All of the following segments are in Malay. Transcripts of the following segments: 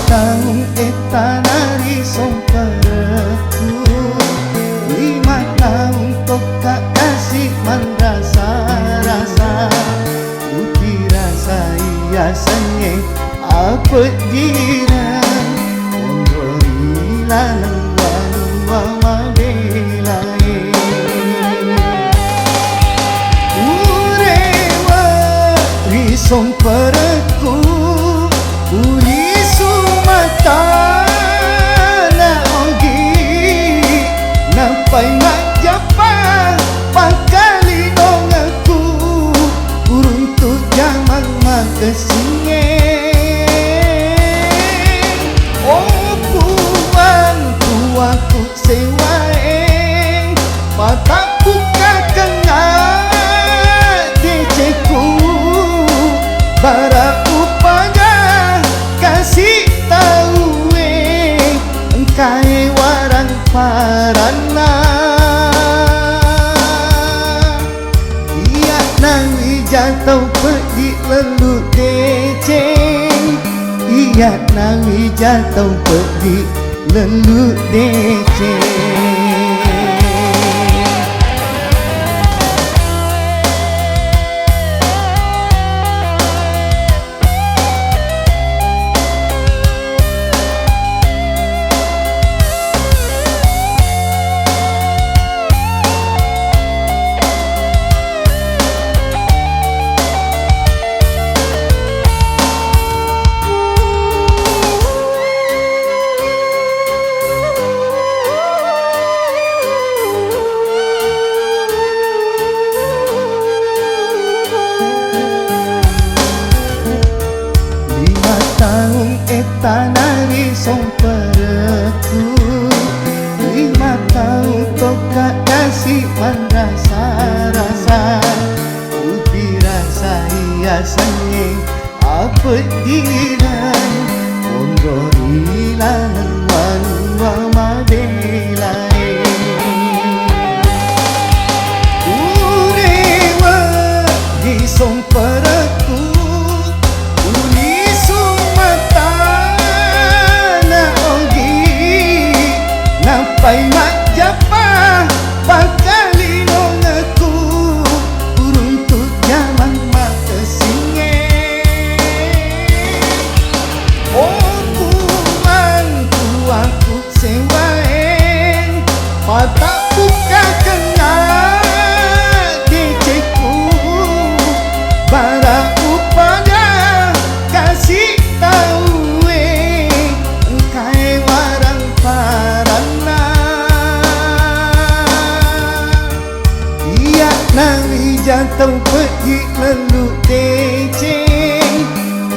tahun eta nari sompereku, 5 tahun kok gak kasih man rasa-rasa. Uti rasa iya sanye apa dira ondori lanang walua mabelae. Urewa risong pereku uli sumata na ogi napai majapa pakali dong aku uruntuk jamang makesinge. Oh puang aku sewae patak buka kena deceku bara upaya kasih tahu engkai warang parana. Iya nawi jatuh pergi lelu deceng, iya nawi jatuh pergi lelu deceng. Tahun eta nari sompereku, 5 tahun kok gak kasih man rasa-rasa. Uti rasa iya sanye apa diran ondori lanang walua mabelae. Urewa di sompereku pai majapa pakali dong aku uruntuk jamang makesinge. Oh puangku aku sewae patak buka kena deceku bara upaya kasih tahu engkai warang parana. Nawi jatuh pergi lelu deceng,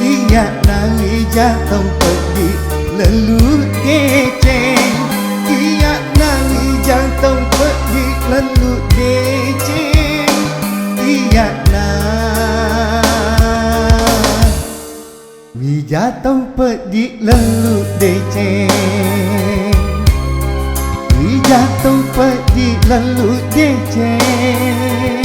iya nawi jatuh pergi lelu deceng, iya nawi jatuh pergi lelu deceng, iya nawi jatuh pergi lelu deceng, jatuh pergi lalu deceng.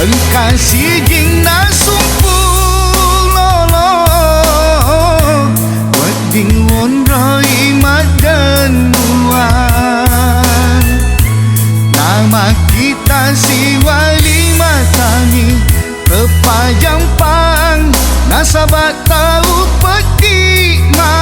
engkau si jing na sumpul lolo wading won roi madan nuan nama kita si wali matani kepajang pang nasabat tahu peti ma.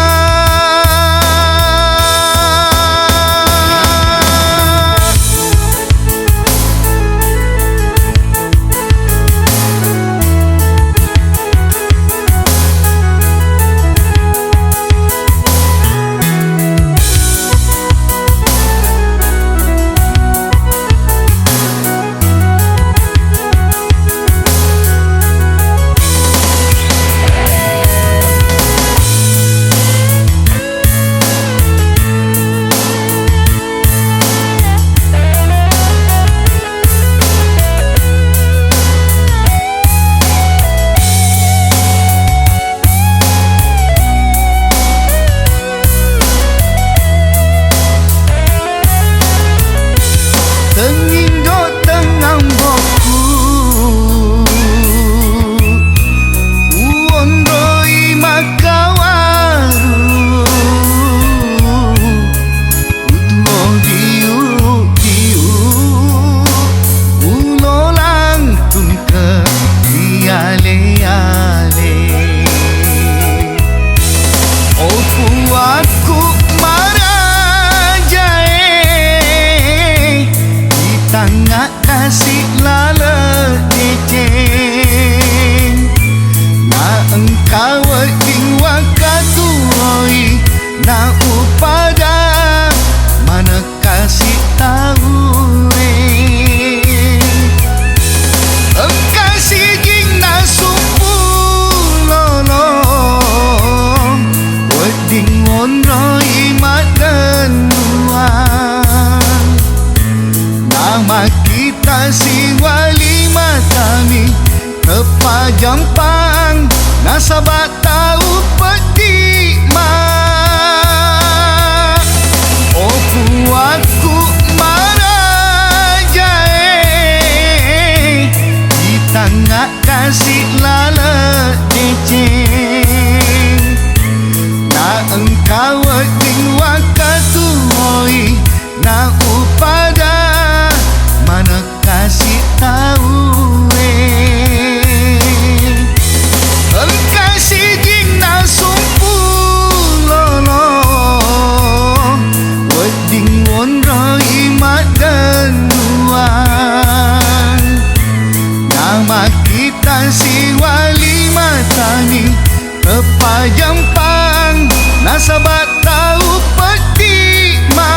Kasih lala deceng na engkau wading wakatuoi na upada mana kasih tahu engkau si jing na sumpul lolo wading won roi madan nuan nama kita si wali matami kepajang pang nasabat tahu peti ma. Oh kuatku marajae di tengah kasih lala deceng na engkau wading wakatuoi na upada mana kasih tahu engkau si jing na sumpul lolo wading won roi madan nuan nama kita si wali matani kepajang pang nasabat tahu peti ma.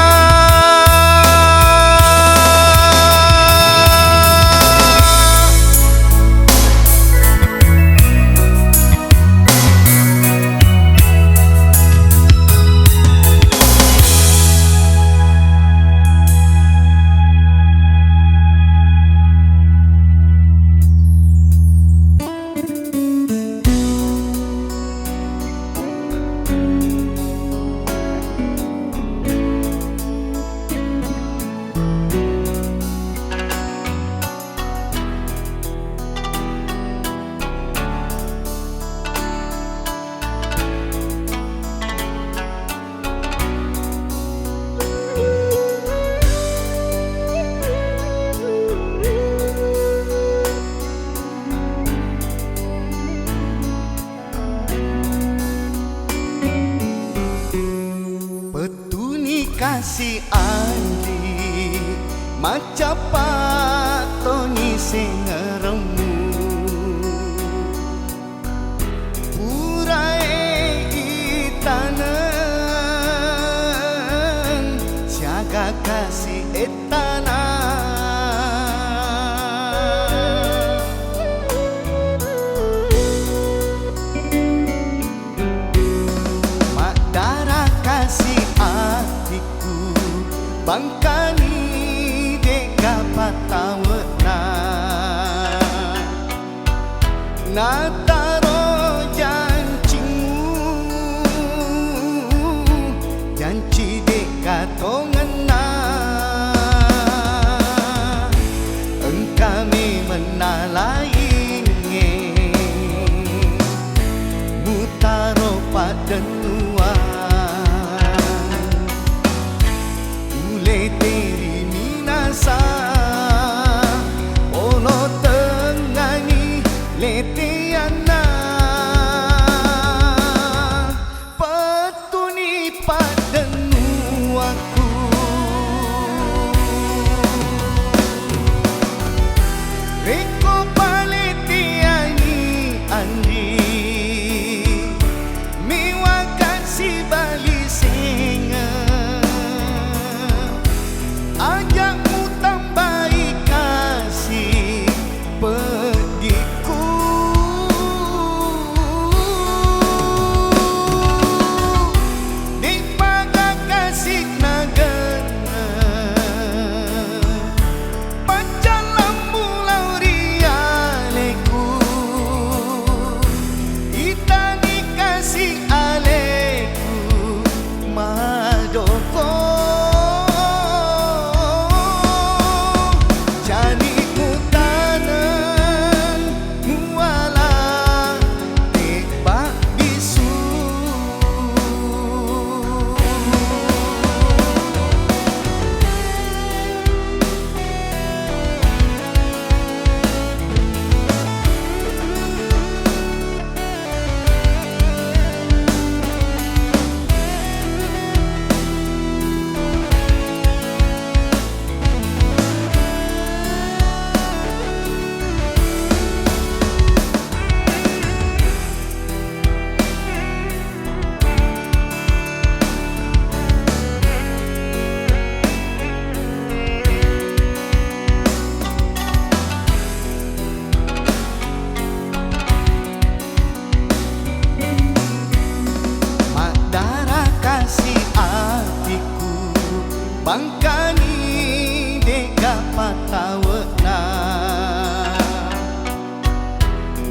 Kasih andi macam patoni sengeremu purai itanan jaga kasih etana mak darah kasih bangkani deka patawena nataro janjimu janji deka tongena engkami menala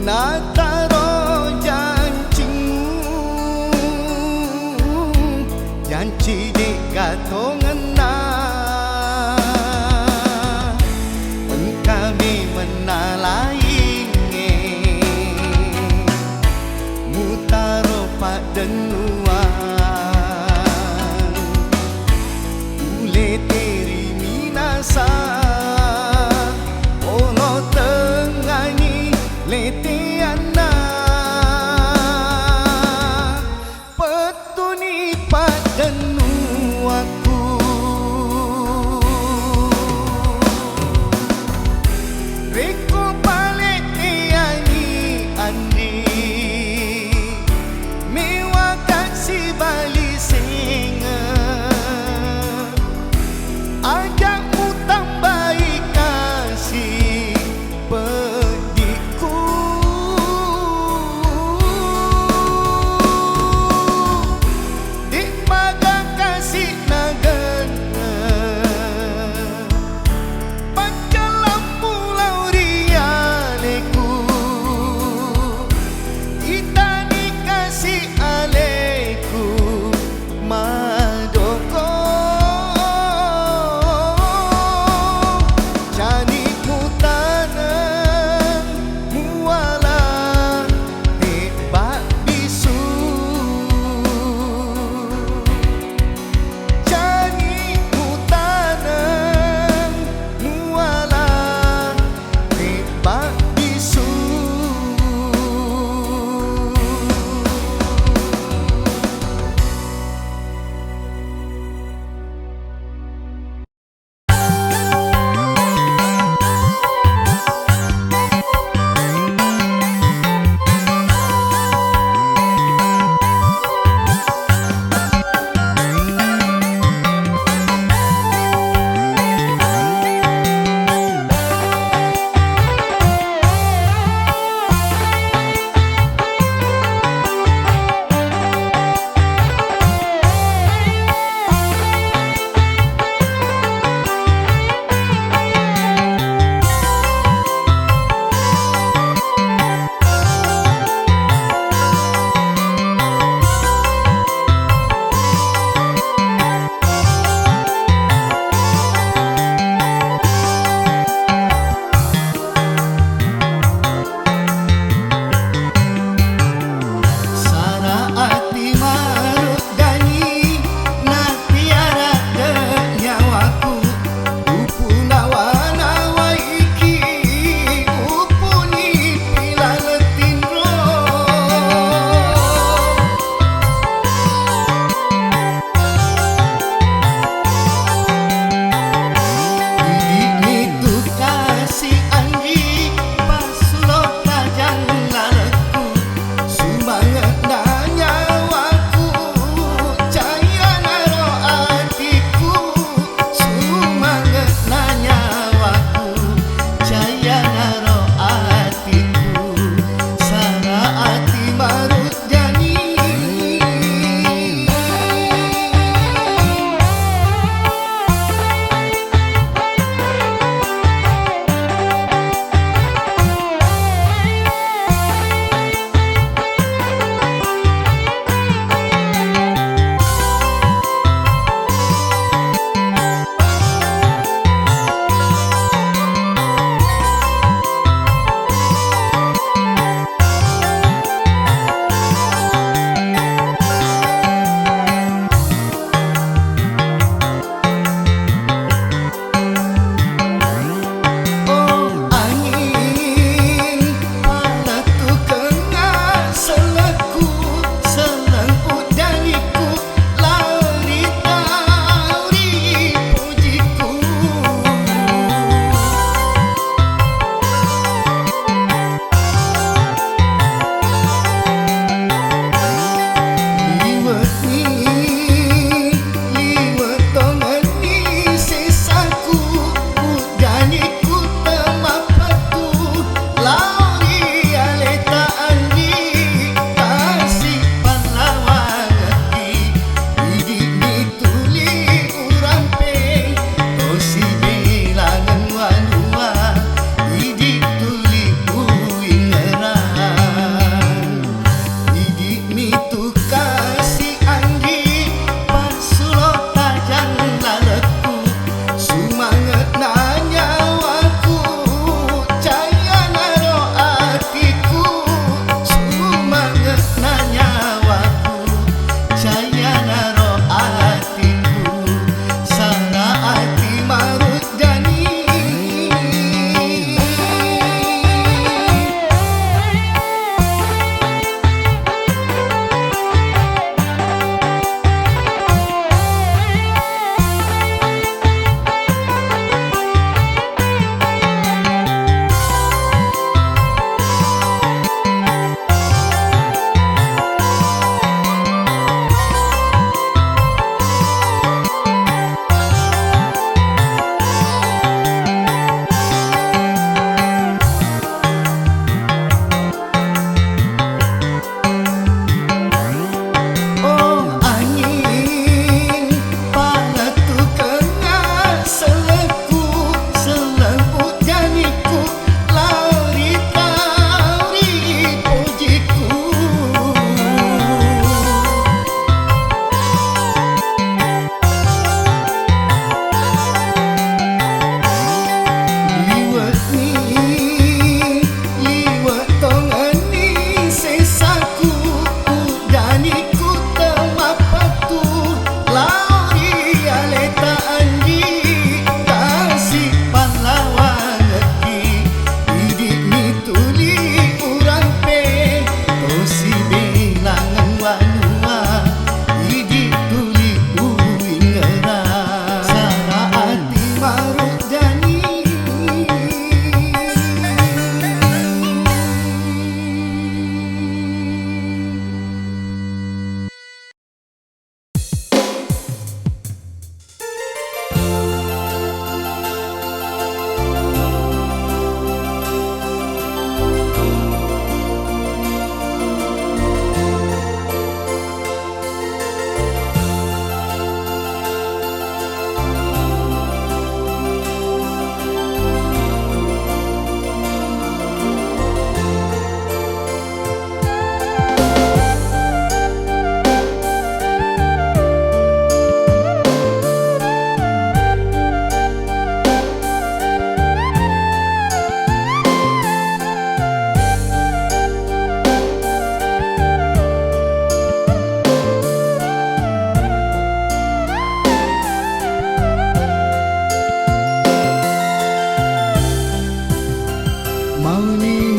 Nataro janci di katongan na kami menalainge mutaro padenuan ule teri minasa ono tengani letiana petuni padenuaku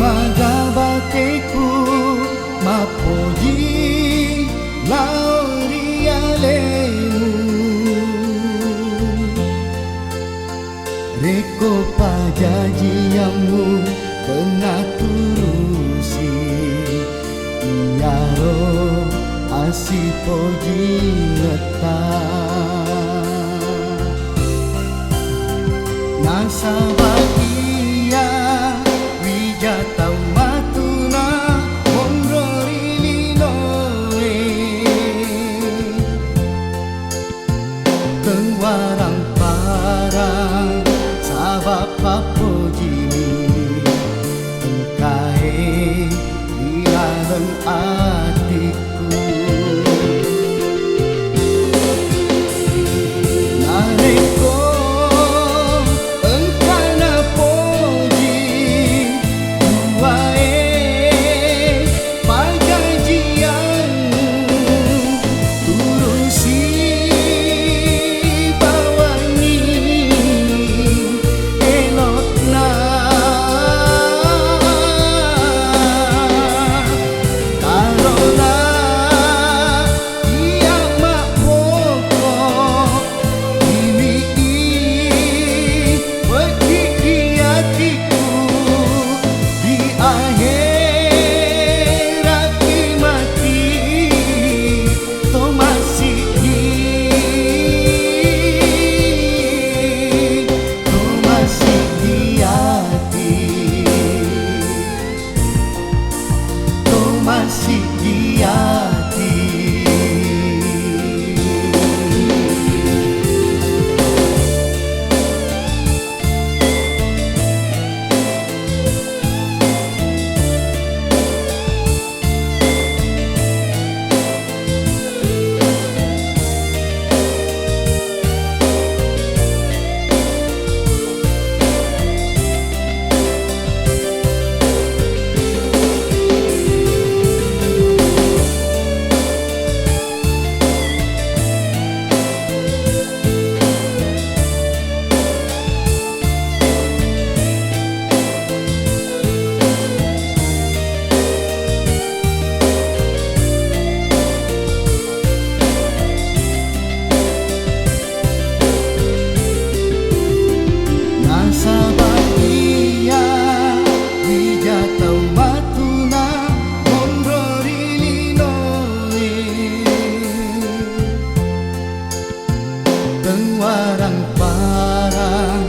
magabateku mapoji laurialemu reko pajajiamu kena turusi iaro asipoji ngetah nasabagia wijatau matuna monrorilinoe tengwarang parang sabab papojini engkae ilahen atiku nareko masih di hati. Sabagia wijatau matuna monrorilinoe tengwarang parang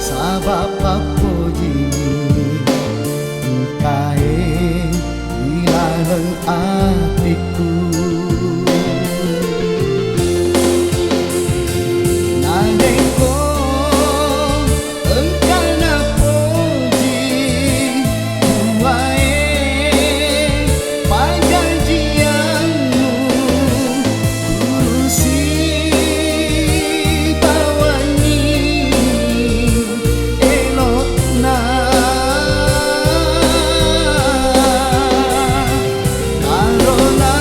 sabab papojini engkae ilahen atiku Karona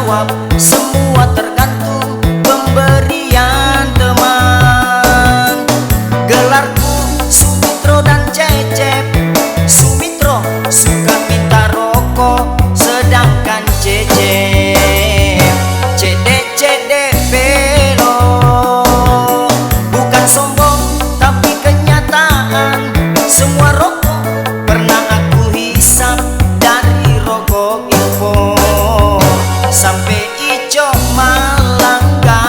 jawab, semua tergantung pemberian teman. Gelarku Sumitro dan Cecep. Sumitro suka minta rokok, sedangkan Cecep cedek-cedek velo. Bukan sombong tapi kenyataan, semua rokok pernah aku hisap, dari rokok info sampai ijo Malangga.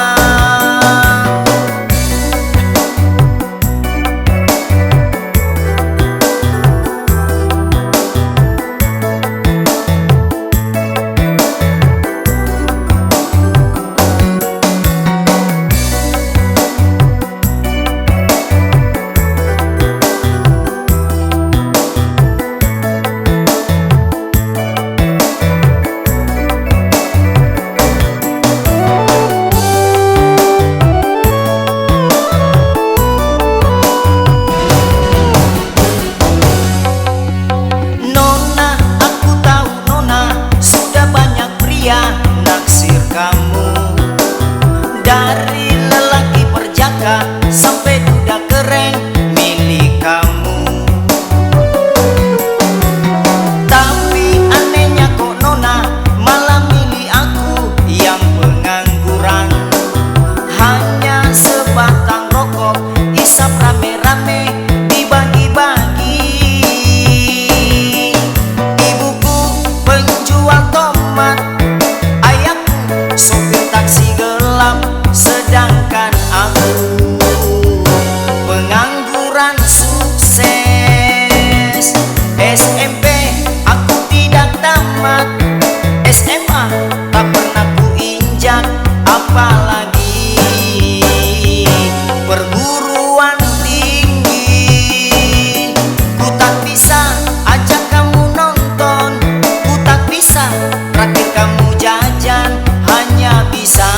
Naksir kamu, dari lelaki perjaka sampai kuda keren milik kamu. Tapi anehnya kok nona malah milih aku yang pengangguran. Hanya sebatang rokok isap rame-rame dibagi-bagi. Ibuku penjual tomat, sopir taksi gelap, sedangkan aku pengangguran sukses. SMP aku tidak tamat, SMA tak pernah ku injak, apalagi perguruan tinggi. Ku tak bisa ajak kamu nonton, ku tak bisa traktir kamu jajan, hanya bisa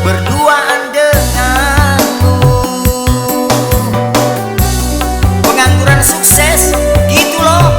berduaan denganmu. Pengangguran sukses gitu loh.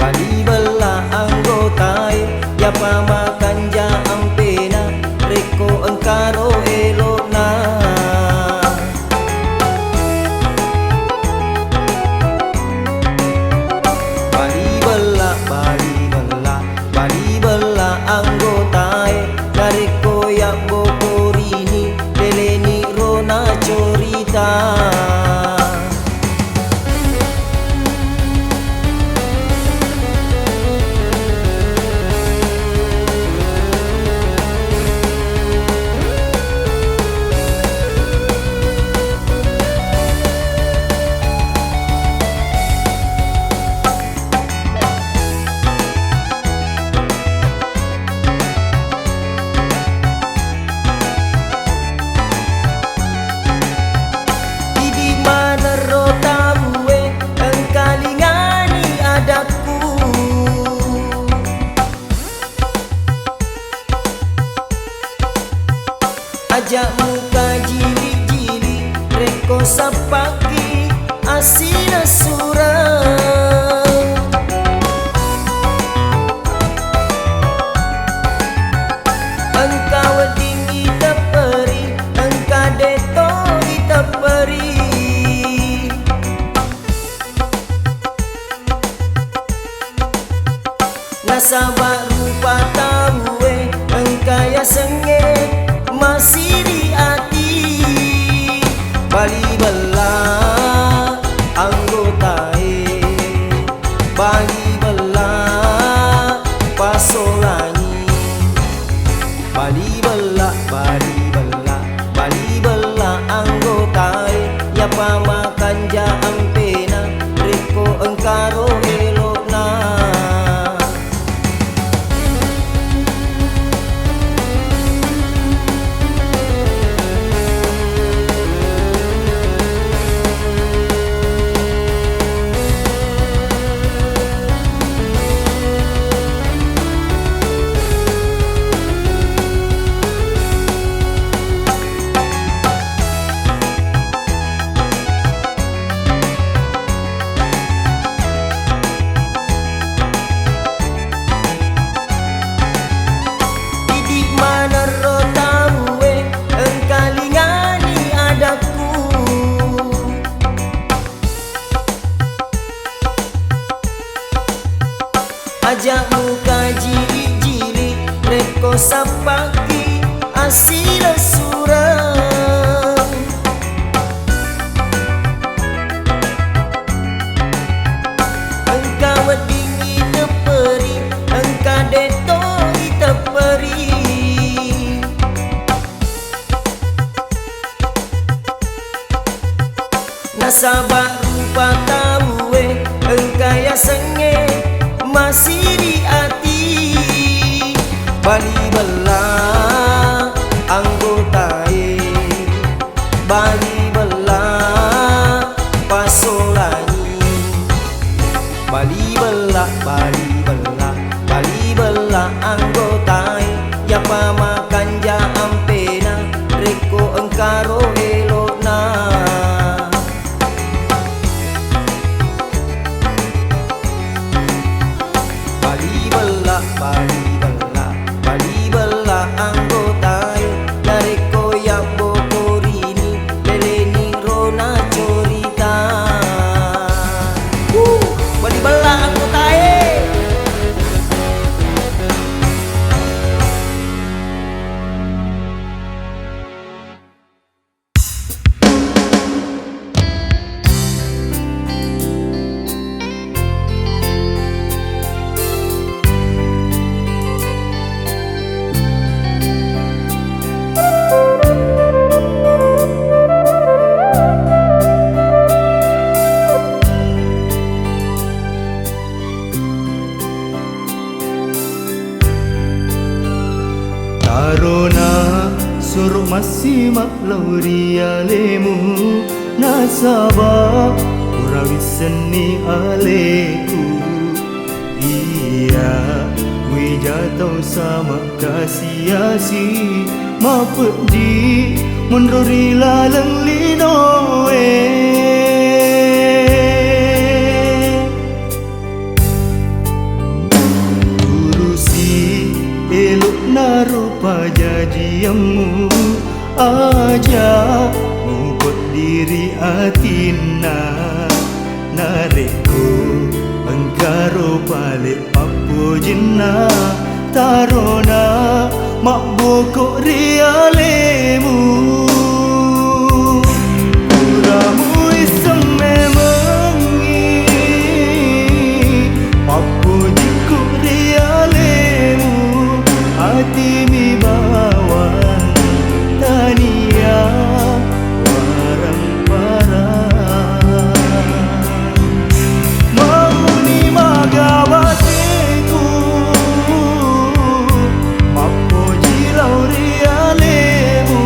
Bali bela anggota ya pamakan ja ampena reko engkaro elona. Bali bela anggota nareko ya bokorini deleni rona corita. Ajak muka jili-jili reko sapaki asina surang. Nasabak rupa tahu engkaya sengit masih di hati. Bali belah anggotae, Bali belah pasolani. Bali belah, Bali belah, Bali belah anggotae. Ya pamakan jam pena reko engkaro elokna. Ajak muka jili-jili reko sapaki asil surang. Engkau wedingi teperi, engkau detoi teperi. Nasabak rupa tahu engkaya sengit masih di hati. Bali belah anggotae, Bali belah pasolani. Bali belah, Bali belah, Bali belah anggotae. Ya pamakan jam pena reko engkaro elokna. Bali belah, Bali belah anggotae. Dari koyak bokorini leleni rona corita. Bali belah anggotae. Tarona suruh masih maklori alemu. Nasabah urawi seni aleku. Iya wi jatuh sama kasih-asi mapet di menrori laleng linoe. Elok narupa jadiamu aja ngubut diri atina. Nareko engkaro balik papo jenna. Tarona mak bokok rialemu. Uramu isem memengi papo jiku rialemu. Hati mi bawang tania warang parang. Mau ni magawatiku mapo jilau rialemu.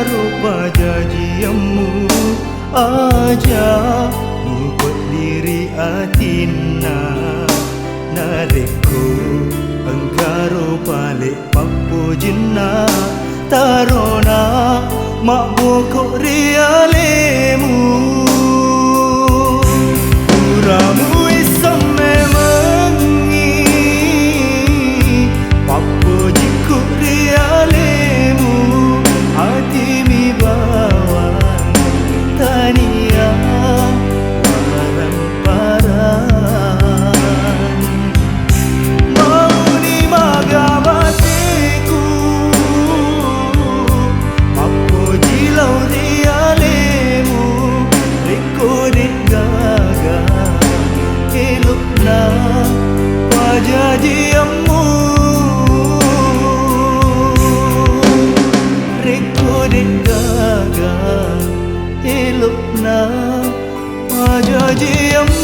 rupa janjimu aja ngumpet diri atina nareku engkaro balik papo jinna tarona mak bokok rialemu uramu isam memengi papo jiku rialemu hati mi bawa tania parang-parang mau ni magabatiku papo jilau rialemu rekodik gaga elok na pajajiamu rekodik gaga elok na pajajiamu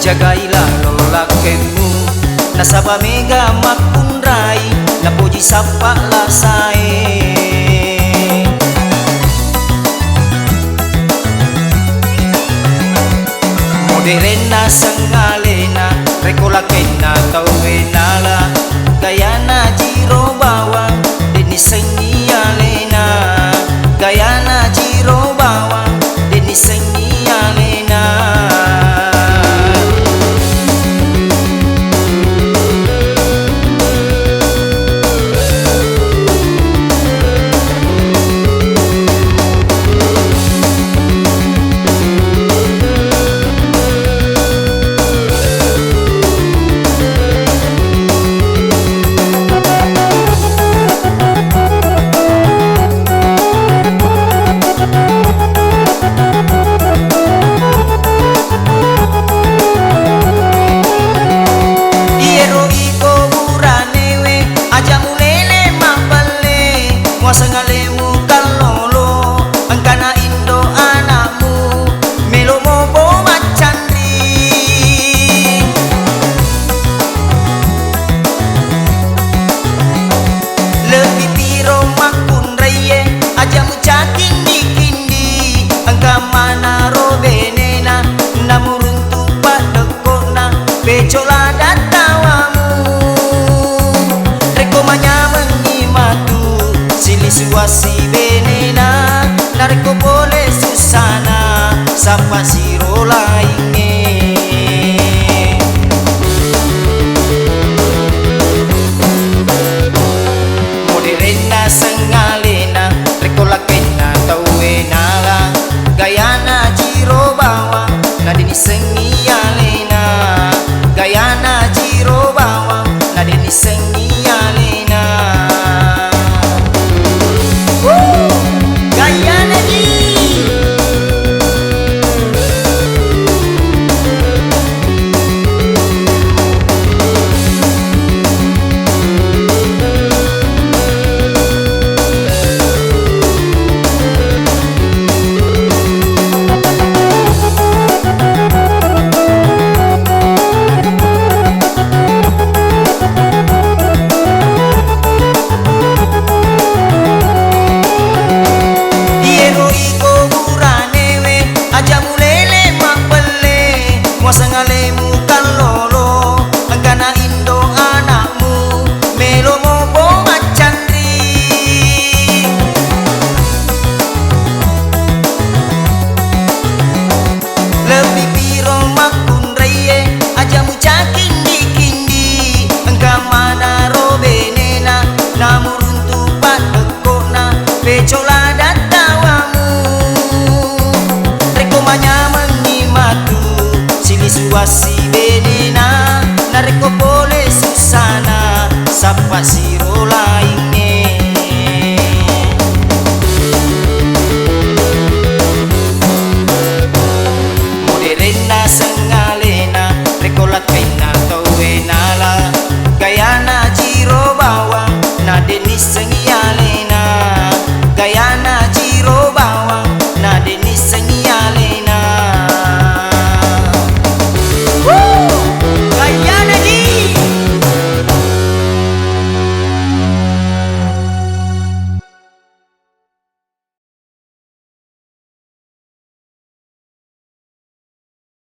jagailah lelakemu nasaba mega makunrai napuji sapa lah sae moderena sengalena rekola kena tau enala gayana jiro bawa deni sengi alena gayana jiro bawa deni sengi alena sengalemu kalolo angkana indo anakmu melomo bawa candri lebih piro makun reye ajamu cakindi kindi angka mana robenena namuruntu padekona becola datawamu rekomanya mengimatu situasi benena narko boleh susana sapa siro lainge moderena sengalena rekola kena tau enala gayana jiro bawa nadini sengi alena gayana jiro bawa nadini sengi alena